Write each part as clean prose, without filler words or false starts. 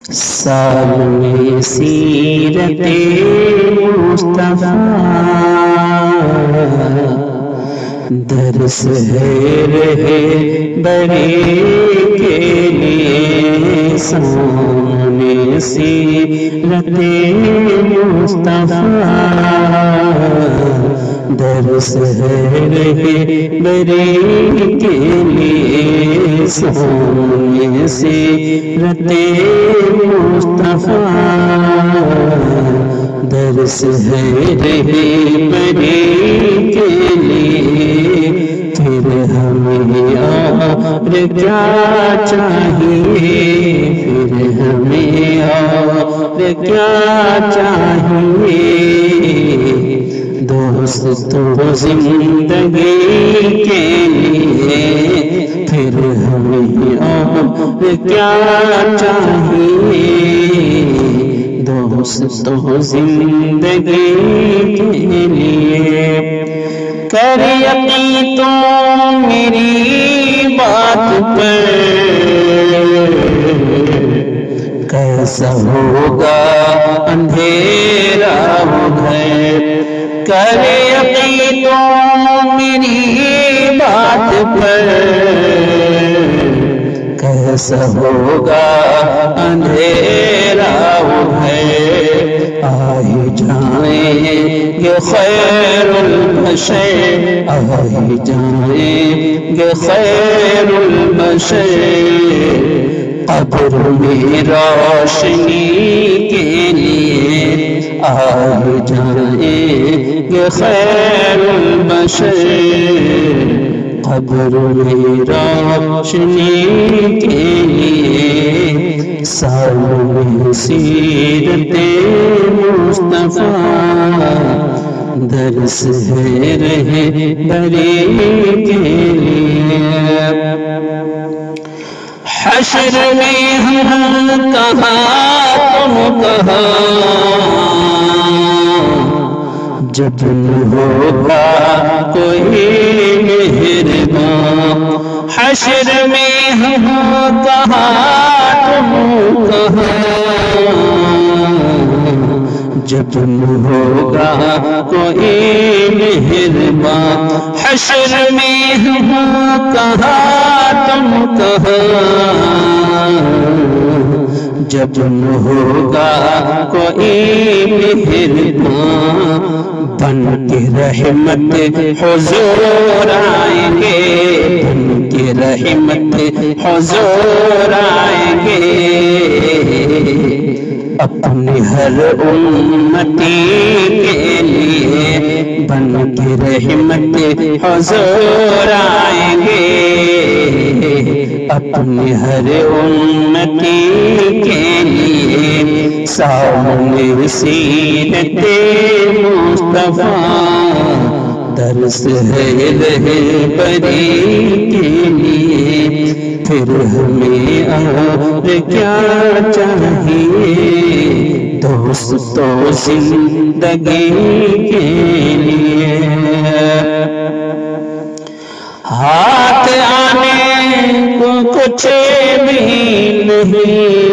سال میں سیرت مصطفیٰ درس ہے رہے بری کے لیے سامنے سیرت مصطفیٰ درس ہے رہے بری کے لیے سامنے سیرت مصطفیٰ درس ہے رہے بری کے لیے پھر ہمیں اور کیا چاہیے پھر ہمیں اور کیا چاہیے دوستو زندگی کے لیے پھر ہمیں اور کیا چاہیے دوستو زندگی کے لیے کر یقین تو میری بات پر کیسا ہوگا اندھیرا گھر کر یقین تو میری بات پر کیسا ہوگا اندھیرا ہے آئی جائیں گے خیر البشر آئی جائیں گے خیر البشر قبر میں روشنی کے لیے آئی جائیں گے خیر البشر قبر میں روشنی کے لیے سامنے سیرت مصطفیٰ درس ہے رہے بری کے لیے حشر میں ہم کہاں تم کہاں جب ہوگا کوئی مہربان حشر میں ہم کہاں تم کہاں جب ہوگا کوئی مہربان حشر میں ہم کہاں تم کہاں جب ہوگا کوئی مہربان بن کے رحمت حضور آئیں گے بن کے رحمت حضور آئیں گے اپنے ہر امتی کے لیے بن کے رحمت حضور آئیں گے اپنے ہر امتی کے لیے سامنے سیرت مصطفیٰ درس ہے رہے بری کے لیے پھر ہمیں اور کیا چاہیے دوستو زندگی کے لیے ہاتھ آنے کو کچھ بھی نہیں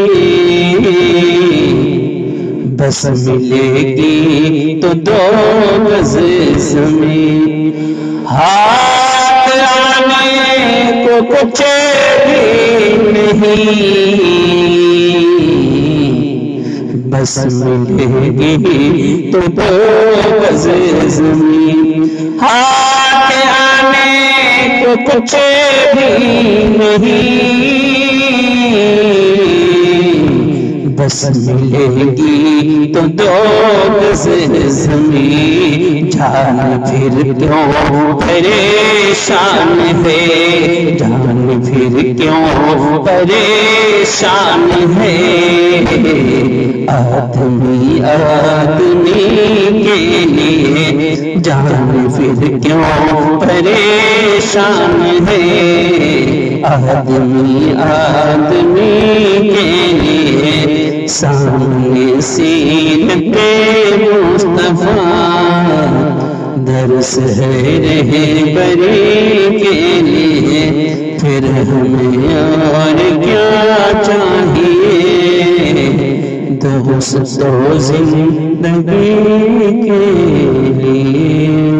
بس ملے گی تو دو گز زمین ہاتھ آنے کو کچھ بھی نہیں بس ملے گی تو دو گز زمین ہاتھ آنے کو کچھ بھی نہیں بس ملے گی تو دو گز زمین جان پھر کیوں پریشان ہے جان پھر کیوں پریشان ہے آدمی آدمی کے لیے جان پھر کیوں پریشان ہے آدمی آدمی کے لیے سامنے سیرت مصطفیٰ درس ہے رہے بری کے لیے پھر ہمیں اور کیا چاہیے بغض تو زندگی کے لیے